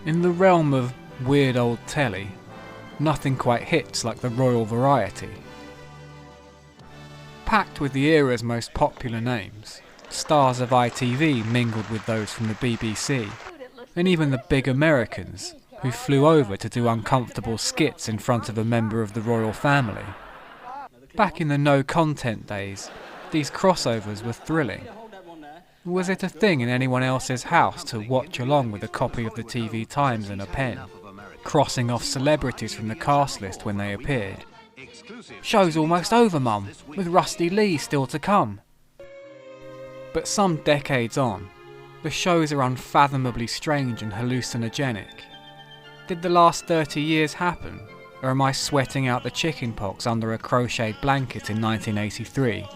In the realm of weird old telly, nothing quite hits like the royal variety. Packed with the era's most popular names, stars of ITV mingled with those from the BBC, and even the big Americans, who flew over to do uncomfortable skits in front of a member of the royal family. Back in the no-content days, these crossovers were thrilling. Was it a thing in anyone else's house to watch along with a copy of the TV Times and a pen, crossing off celebrities from the cast list when they appeared? "Show's almost over, Mum, with Rusty Lee still to come." But some decades on, the shows are unfathomably strange and hallucinogenic. Did the last 30 years happen, or am I sweating out the chicken pox under a crocheted blanket in 1983,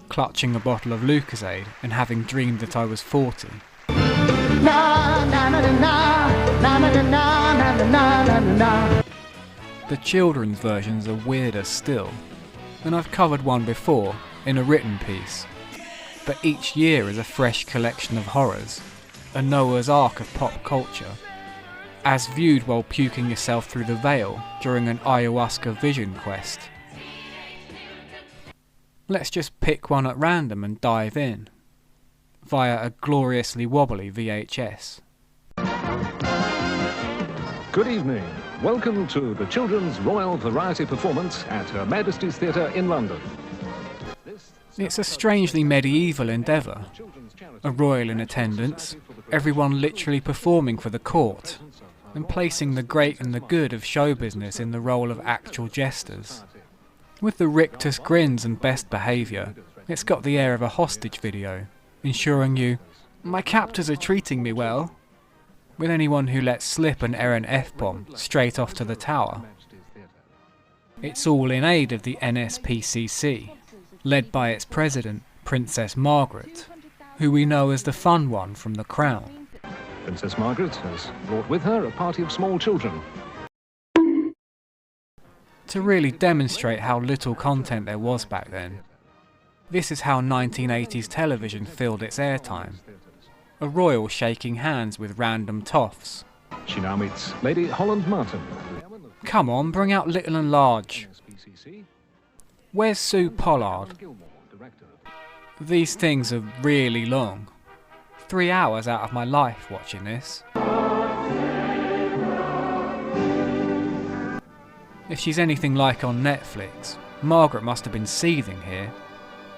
clutching a bottle of Lucozade and having dreamed that I was 40? The children's versions are weirder still, and I've covered one before in a written piece. But each year is a fresh collection of horrors, a Noah's Ark of pop culture, as viewed while puking yourself through the veil during an ayahuasca vision quest. Let's just pick one at random and dive in, via a gloriously wobbly VHS. Good evening. Welcome to the Children's Royal Variety Performance at Her Majesty's Theatre in London. It's a strangely medieval endeavour. A royal in attendance, everyone literally performing for the court, and placing the great and the good of show business in the role of actual jesters. With the rictus grins and best behaviour, it's got the air of a hostage video, ensuring you, "My captors are treating me well," with anyone who lets slip an errant F-bomb straight off to the tower. It's all in aid of the NSPCC, led by its president, Princess Margaret, who we know as the fun one from The Crown. Princess Margaret has brought with her a party of small children. To really demonstrate how little content there was back then, this is how 1980s television filled its airtime. A royal shaking hands with random toffs. She now meets Lady Holland Martin. Come on, bring out Little and Large. Where's Sue Pollard? These things are really long. 3 hours out of my life watching this. If she's anything like on Netflix, Margaret must have been seething here.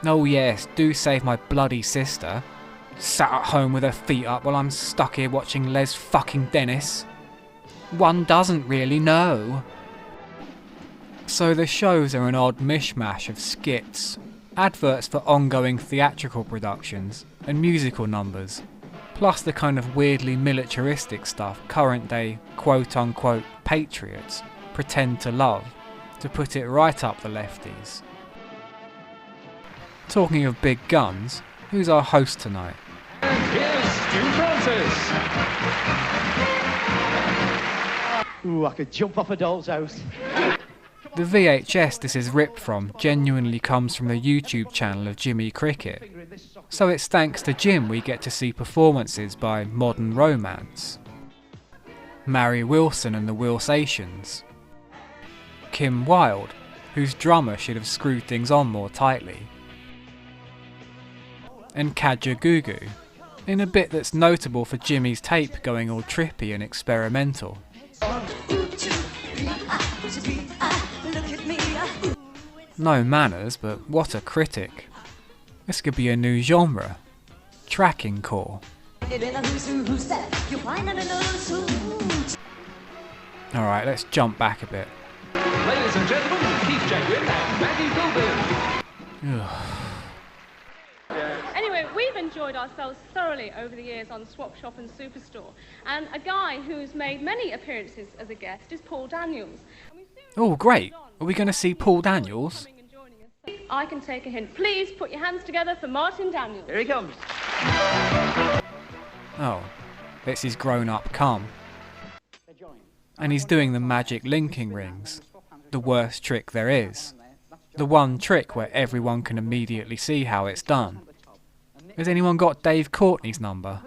"Oh yes, do save my bloody sister. Sat at home with her feet up while I'm stuck here watching Les fucking Dennis. One doesn't really know." So the shows are an odd mishmash of skits, adverts for ongoing theatrical productions, and musical numbers, plus the kind of weirdly militaristic stuff current day quote-unquote patriots pretend to love, to put it right up the lefties. Talking of big guns, who's our host tonight? Here's Stu Francis. Ooh, I could jump off a doll's house. The VHS this is ripped from genuinely comes from the YouTube channel of Jimmy Cricket, so it's thanks to Jim we get to see performances by Modern Romance, Mary Wilson and the Wilsations, Kim Wilde, whose drummer should have screwed things on more tightly, and Kajugugu, in a bit that's notable for Jimmy's tape going all trippy and experimental. No manners, but what a critic. This could be a new genre. Tracking core. Alright, let's jump back a bit. Ladies and gentlemen, Keith Jacquin and Maggie Philbin. Anyway, we've enjoyed ourselves thoroughly over the years on Swap Shop and Superstore, and a guy who's made many appearances as a guest is Paul Daniels. Oh great, are we going to see Paul Daniels? I can take a hint. Please put your hands together for Martin Daniels. Here he comes. Oh, it's his grown-up cum. And he's doing the magic linking rings, the worst trick there is. The one trick where everyone can immediately see how it's done. Has anyone got Dave Courtney's number?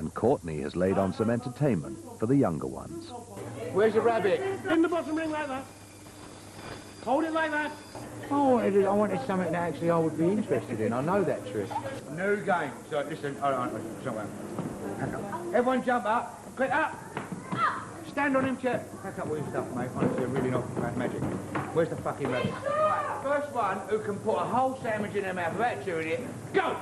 and Courtney has laid on some entertainment for the younger ones. Where's the rabbit? In the bottom ring like that. Hold it like that. I wanted something that actually I would be interested in. I know that trick. New game. So listen, somewhere. Everyone jump up. Quick up. Stand on him, chair. Pack up all your stuff, mate. Honestly, really not magic. Where's the fucking rabbit? Right, first one who can put a whole sandwich in their mouth without chewing it, go!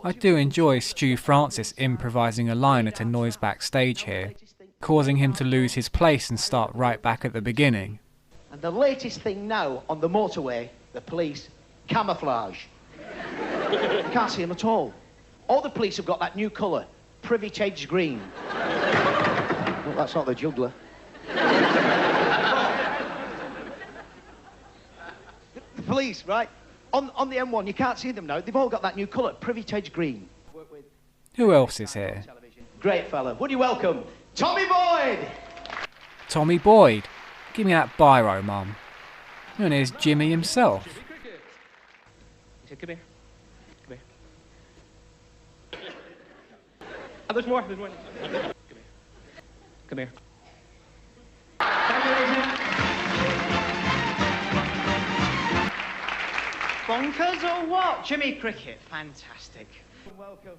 I do enjoy Stu Francis improvising a line at a noise backstage here, causing him to lose his place and start right back at the beginning. And the latest thing now on the motorway, the police, camouflage. You can't see them at all. All the police have got that new colour, privilege green. Well, that's not the juggler. The police, right? On the M1, you can't see them now. They've all got that new colour, privilege green. Who else is here? Great fella. Would you welcome Tommy Boyd? Tommy Boyd. Give me that biro, Mum. And here's Jimmy himself. He said, come here. Come here. Oh, there's more. There's more. Come here. Come here. Bonkers or what? Jimmy Cricket, fantastic.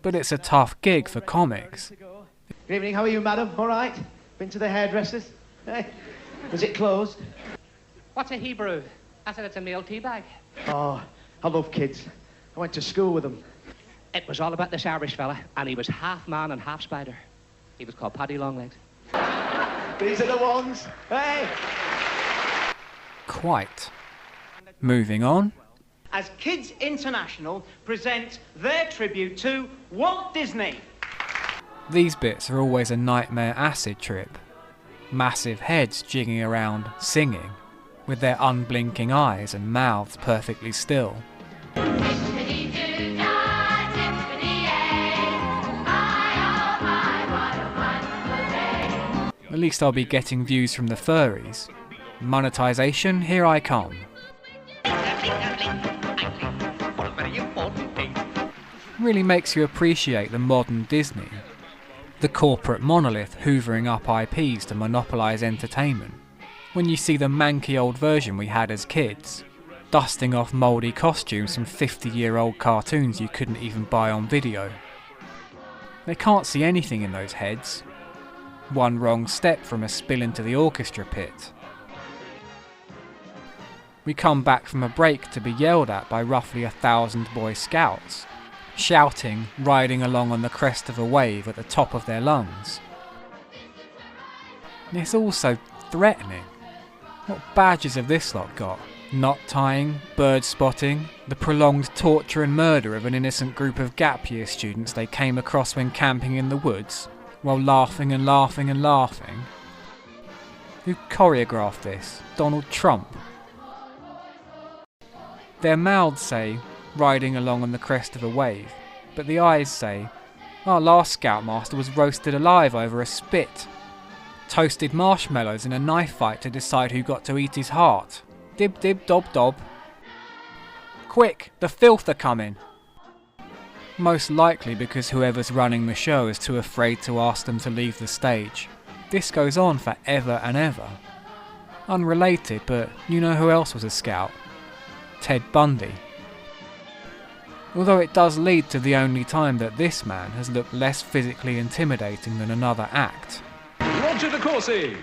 But it's a tough gig for comics. Good evening, how are you, madam? All right? Been to the hairdressers? Hey? Was it closed? What's a Hebrew? I said it's a male tea bag. Oh, I love kids. I went to school with them. It was all about this Irish fella, and he was half man and half spider. He was called Paddy Longlegs. These are the ones. Hey! Quite. Moving on. As Kids International present their tribute to Walt Disney. These bits are always a nightmare acid trip. Massive heads jigging around, singing, with their unblinking eyes and mouths perfectly still. At least I'll be getting views from the furries. Monetization, here I come. Really makes you appreciate the modern Disney. The corporate monolith hoovering up IPs to monopolise entertainment. When you see the manky old version we had as kids, dusting off mouldy costumes from 50-year-old cartoons you couldn't even buy on video. They can't see anything in those heads. One wrong step from a spill into the orchestra pit. We come back from a break to be yelled at by roughly 1,000 Boy Scouts, shouting, riding along on the crest of a wave at the top of their lungs. And it's all so threatening. What badges have this lot got? Knot tying, bird spotting, the prolonged torture and murder of an innocent group of gap year students they came across when camping in the woods, while laughing and laughing and laughing. Who choreographed this? Donald Trump. Their mouths say, riding along on the crest of a wave, but the eyes say, our last Scoutmaster was roasted alive over a spit. Toasted marshmallows in a knife fight to decide who got to eat his heart. Dib dib dob dob. Quick, the filth are coming. Most likely because whoever's running the show is too afraid to ask them to leave the stage. This goes on for ever and ever. Unrelated, but you know who else was a scout? Ted Bundy. Although it does lead to the only time that this man has looked less physically intimidating than another act. Roger de Courcy.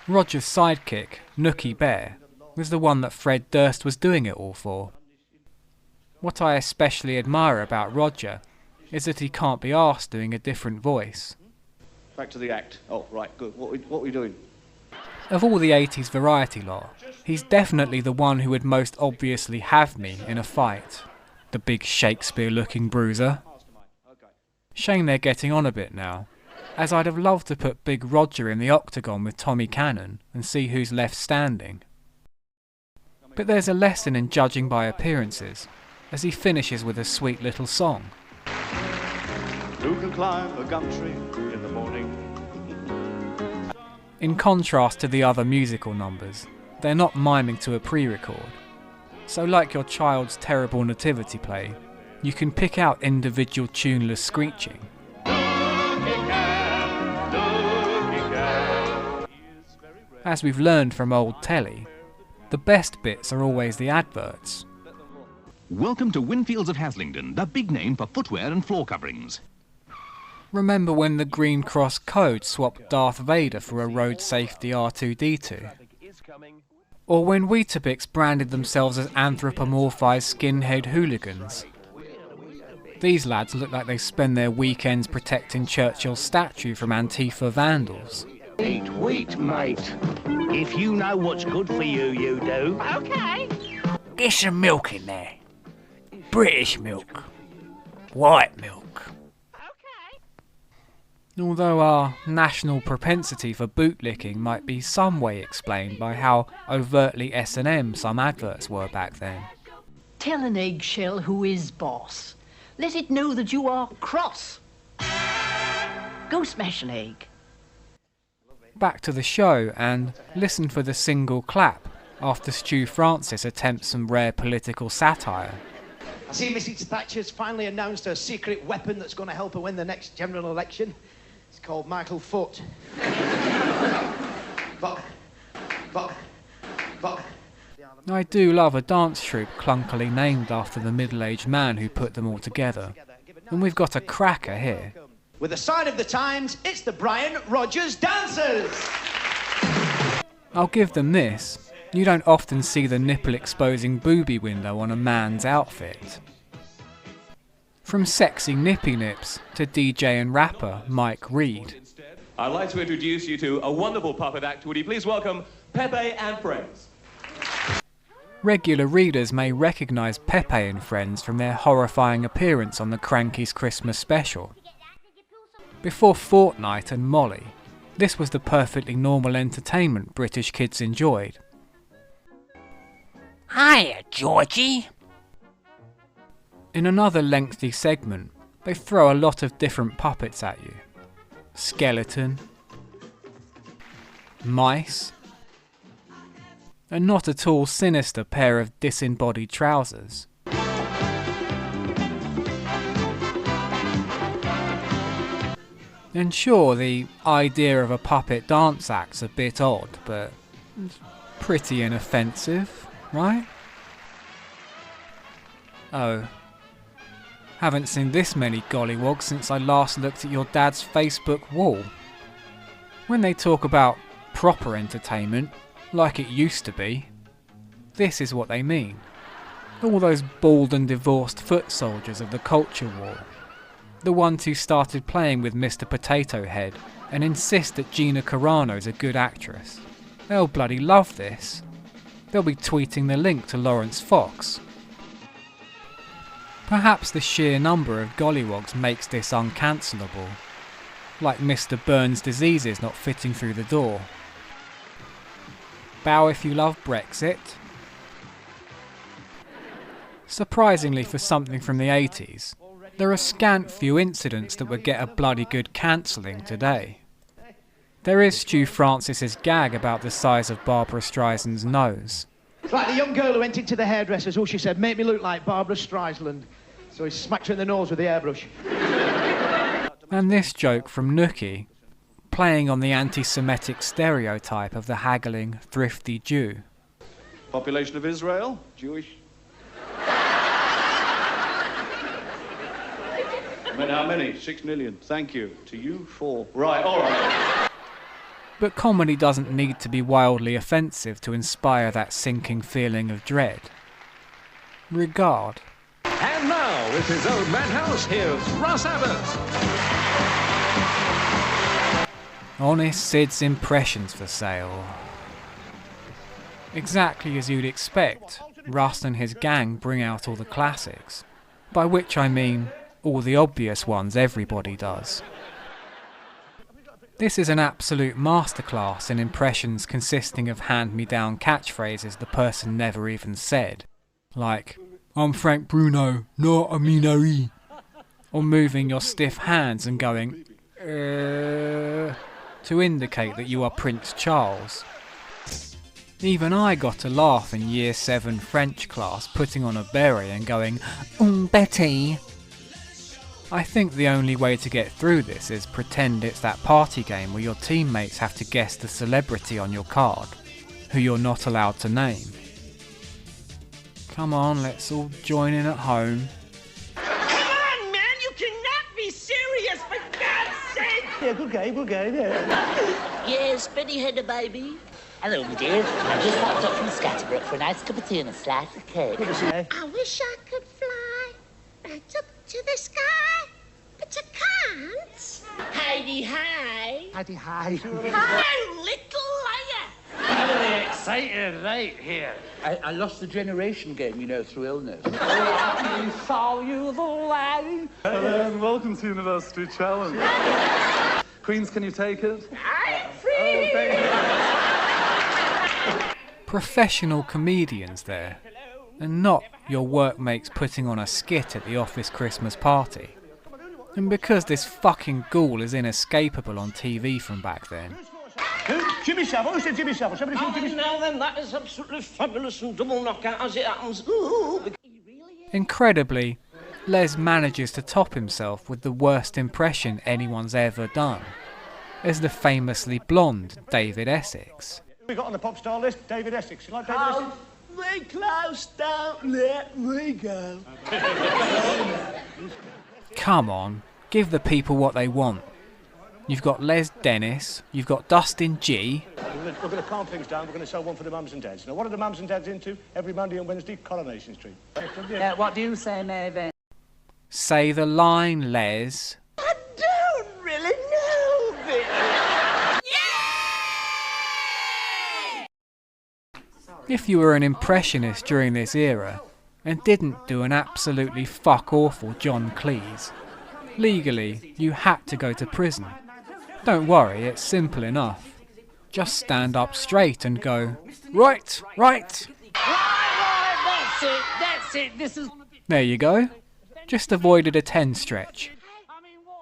Roger's sidekick, Nookie Bear, was the one that Fred Durst was doing it all for. What I especially admire about Roger is that he can't be arsed doing a different voice. Back to the act. Oh, right, good. What are we doing? Of all the 80s variety lot, he's definitely the one who would most obviously have me in a fight. The big Shakespeare-looking bruiser. Shame they're getting on a bit now, as I'd have loved to put Big Roger in the octagon with Tommy Cannon and see who's left standing. But there's a lesson in judging by appearances, as he finishes with a sweet little song. Who can climb a gum tree in the morning? In contrast to the other musical numbers, they're not miming to a pre-record. So like your child's terrible nativity play, you can pick out individual tuneless screeching. As we've learned from old telly, the best bits are always the adverts. Welcome to Winfields of Haslingden, the big name for footwear and floor coverings. Remember when the Green Cross Code swapped Darth Vader for a road safety R2-D2? Or when Weetabix branded themselves as anthropomorphised skinhead hooligans? These lads look like they spend their weekends protecting Churchill's statue from Antifa vandals. Wait, mate. If you know what's good for you, you do. Okay. Get some milk in there. British milk. White milk. Although our national propensity for bootlicking might be some way explained by how overtly S&M some adverts were back then. Tell an eggshell who is boss. Let it know that you are cross. Go smash an egg. Back to the show and listen for the single clap after Stu Francis attempts some rare political satire. I see Mrs. Thatcher's finally announced her secret weapon that's going to help her win the next general election. It's called Michael Foot. But. I do love a dance troupe clunkily named after the middle-aged man who put them all together. And we've got a cracker here. With a sign of the times, it's the Brian Rogers Dancers! I'll give them this. You don't often see the nipple-exposing booby window on a man's outfit. From sexy nippy nips to DJ and rapper Mike Reed. I'd like to introduce you to a wonderful puppet act. Would you please welcome Pepe and Friends? Regular readers may recognise Pepe and Friends from their horrifying appearance on the Cranky's Christmas special. Before Fortnite and Molly, this was the perfectly normal entertainment British kids enjoyed. Hiya, Georgie. In another lengthy segment, they throw a lot of different puppets at you. Skeleton, mice, a not at all sinister pair of disembodied trousers. And sure, the idea of a puppet dance act's a bit odd, but it's pretty inoffensive, right? Oh. Haven't seen this many gollywogs since I last looked at your dad's Facebook wall. When they talk about proper entertainment, like it used to be, this is what they mean. All those bald and divorced foot soldiers of the culture war. The ones who started playing with Mr. Potato Head and insist that Gina Carano's a good actress. They'll bloody love this. They'll be tweeting the link to Lawrence Fox. Perhaps the sheer number of gollywogs makes this uncancelable, like Mr. Burns' diseases not fitting through the door. Bow if you love Brexit. Surprisingly for something from the 80s, there are scant few incidents that would get a bloody good cancelling today. There is Stu Francis's gag about the size of Barbara Streisand's nose. It's like the young girl who went into the hairdresser's. All she said, make me look like Barbara Streisand. So he smacked her in the nose with the airbrush. And this joke from Nookie, playing on the anti-Semitic stereotype of the haggling, thrifty Jew. Population of Israel, Jewish. How many? 6 million. Thank you. To you, 4. Right, all right. But comedy doesn't need to be wildly offensive to inspire that sinking feeling of dread. Regard. And now, with his own madhouse, here's Russ Abbott. Honest Sid's impressions for sale. Exactly as you'd expect, Russ and his gang bring out all the classics. By which I mean all the obvious ones everybody does. This is an absolute masterclass in impressions consisting of hand-me-down catchphrases the person never even said. Like, I'm Frank Bruno, not Aminari. Or moving your stiff hands and going, to indicate that you are Prince Charles. Even I got a laugh in Year 7 French class putting on a beret and going, Betty. I think the only way to get through this is pretend it's that party game where your teammates have to guess the celebrity on your card, who you're not allowed to name. Come on, let's all join in at home. Come on, man, you cannot be serious, for God's sake! Yeah, good game, yeah. Yes, Betty had a baby. Hello, my dear. I just popped up from Scatterbrook for a nice cup of tea and a slice of cake. I wish I could fly right up to the sky, but I can't. Heidi, hi. Heidi, hi. Hi, little liar. Very excited right here. I lost the generation game, you know, through illness. I saw you the light. Hello and welcome to University Challenge. Queens, can you take it? I'm free. Professional comedians there, and not your workmates putting on a skit at the office Christmas party. And because this fucking ghoul is inescapable on TV from back then. Jimmy Savile, who said Jimmy Savile? Somebody called Jimmy Savile. Now then, that is absolutely fabulous and double knockout as it happens. Ooh. Incredibly, Les manages to top himself with the worst impression anyone's ever done, as the famously blonde David Essex. We got on the pop star list, David Essex. You like David Essex? We close, don't let me go. Come on, give the people what they want. You've got Les Dennis, you've got Dustin G. We're going to calm things down. We're going to sell one for the mums and dads. Now, what are the mums and dads into every Monday and Wednesday? Coronation Street. What do you say, Maven? Say the line, Les. I don't really know, Bill. If you were an impressionist during this era, and didn't do an absolutely fuck-awful John Cleese, legally, you had to go to prison. Don't worry, it's simple enough. Just stand up straight and go, right, right. That's it, this is... There you go. Just avoided a 10 stretch.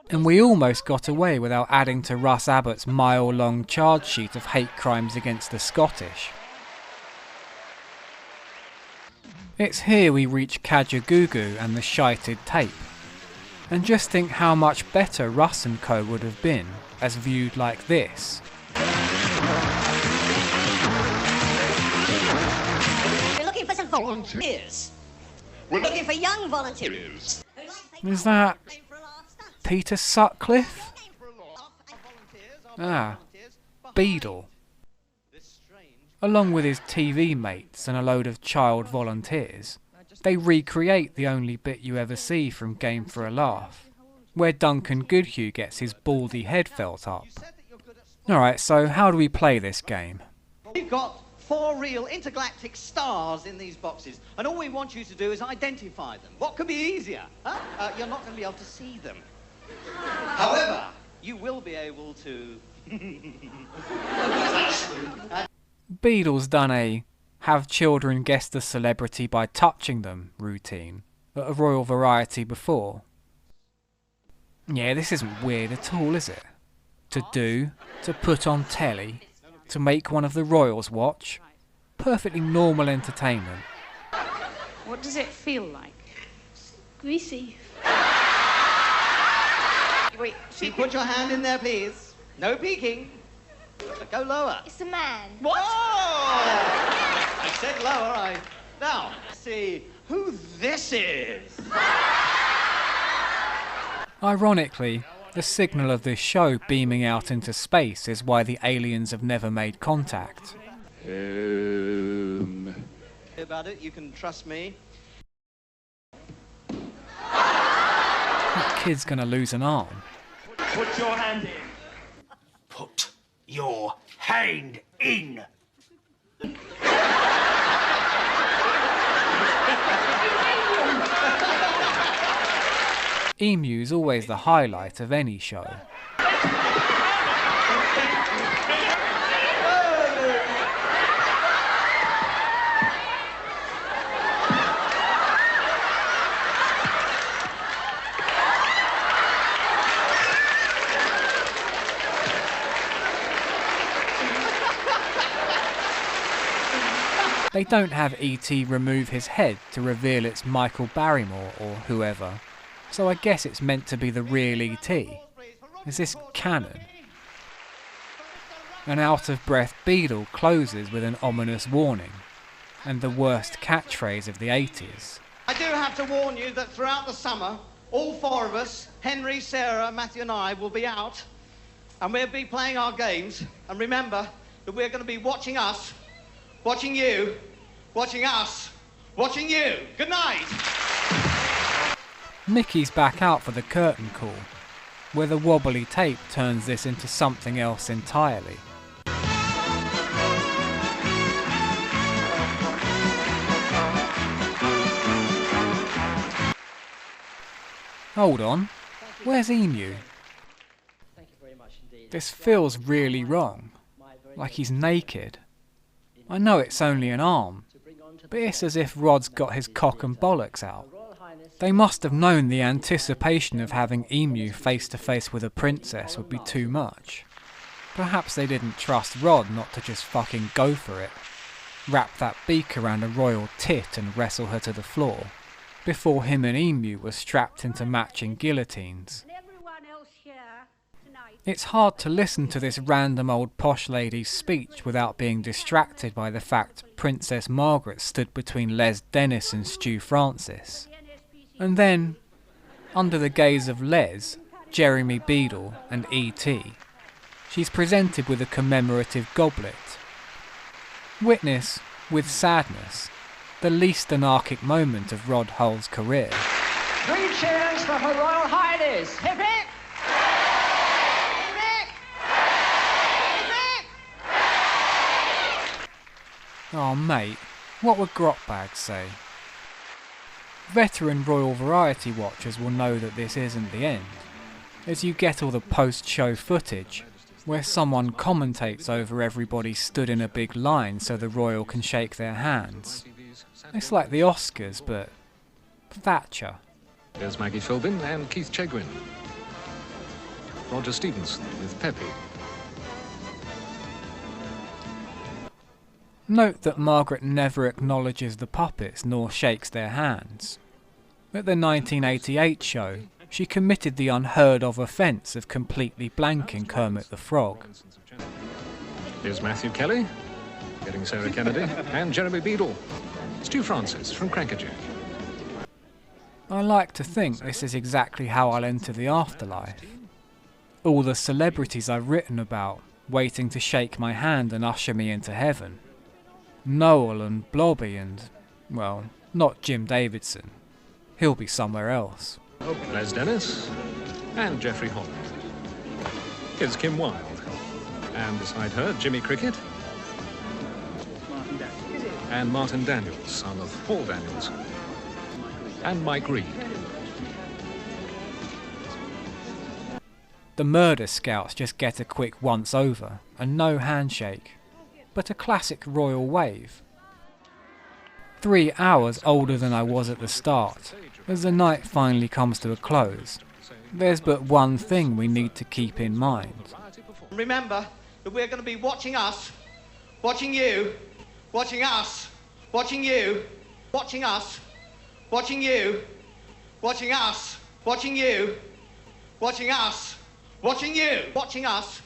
And we almost got away without adding to Russ Abbott's mile-long charge sheet of hate crimes against the Scottish. It's here we reach Kajugugu and the shited tape. And just think how much better Russ and Co would have been as viewed like this. We're looking for some volunteers. We're looking for young volunteers. Is that Peter Sutcliffe? Ah, Beadle. Along with his TV mates and a load of child volunteers, they recreate the only bit you ever see from Game for a Laugh, where Duncan Goodhue gets his baldy head felt up. Alright, so how do we play this game? We've got 4 real intergalactic stars in these boxes, and all we want you to do is identify them. What could be easier? Huh? You're not going to be able to see them. However, you will be able to... Beadle's done a have children guess the celebrity by touching them routine at a Royal Variety before. Yeah, this isn't weird at all, is it? To do, to put on telly, to make one of the royals watch. Perfectly normal entertainment. What does it feel like? Greasy. Wait, put your hand in there, please. No peeking. Go lower. It's a man. What? Oh! I said lower, Now, see who this is. Ironically, the signal of this show beaming out into space is why the aliens have never made contact. About it, you can trust me. That kid's gonna lose an arm. Put your hand in. Put your hand in. Emu's always the highlight of any show. They don't have E.T. remove his head to reveal it's Michael Barrymore or whoever, so I guess it's meant to be the real E.T. Is this canon? An out-of-breath Beadle closes with an ominous warning, and the worst catchphrase of the 80s. I do have to warn you that throughout the summer, all four of us, Henry, Sarah, Matthew and I, will be out, and we'll be playing our games. And remember that we're going to be watching us, watching you, watching us, watching you. Good night. Mickey's back out for the curtain call, where the wobbly tape turns this into something else entirely. Hold on, where's Emu? This feels really wrong, like he's naked. I know it's only an arm, but it's as if Rod's got his cock and bollocks out. They must have known the anticipation of having Emu face to face with a princess would be too much. Perhaps they didn't trust Rod not to just fucking go for it, wrap that beak around a royal tit and wrestle her to the floor, before him and Emu were strapped into matching guillotines. It's hard to listen to this random old posh lady's speech without being distracted by the fact Princess Margaret stood between Les Dennis and Stu Francis. And then, under the gaze of Les, Jeremy Beadle and E.T., she's presented with a commemorative goblet. Witness, with sadness, the least anarchic moment of Rod Hull's career. 3 cheers for Her Royal Highness! Hip hip! Oh mate, what would grotbags say? Veteran Royal Variety watchers will know that this isn't the end, as you get all the post-show footage, where someone commentates over everybody stood in a big line so the royal can shake their hands. It's like the Oscars, but Thatcher. There's Maggie Philbin and Keith Chegwin. Roger Stevenson with Pepe. Note that Margaret never acknowledges the puppets nor shakes their hands. At the 1988 show, she committed the unheard of offence of completely blanking Kermit the Frog. Here's Matthew Kelly, getting Sarah Kennedy, and Jeremy Beadle. Stu Francis from Crackerjack. I like to think this is exactly how I'll enter the afterlife. All the celebrities I've written about, waiting to shake my hand and usher me into heaven. Noel and Blobby and, well, not Jim Davidson. He'll be somewhere else. Les Dennis and Geoffrey Holland. Here's Kim Wilde. And beside her, Jimmy Cricket. And Martin Daniels, son of Paul Daniels. And Mike Reed. The murder scouts just get a quick once over and no handshake, but a classic royal wave. 3 hours older than I was at the start. As the night finally comes to a close, there's but one thing we need to keep in mind. Remember that we're going to be watching us, watching you, watching us, watching you, watching us, watching you, watching us, watching you, watching us, watching you, watching us,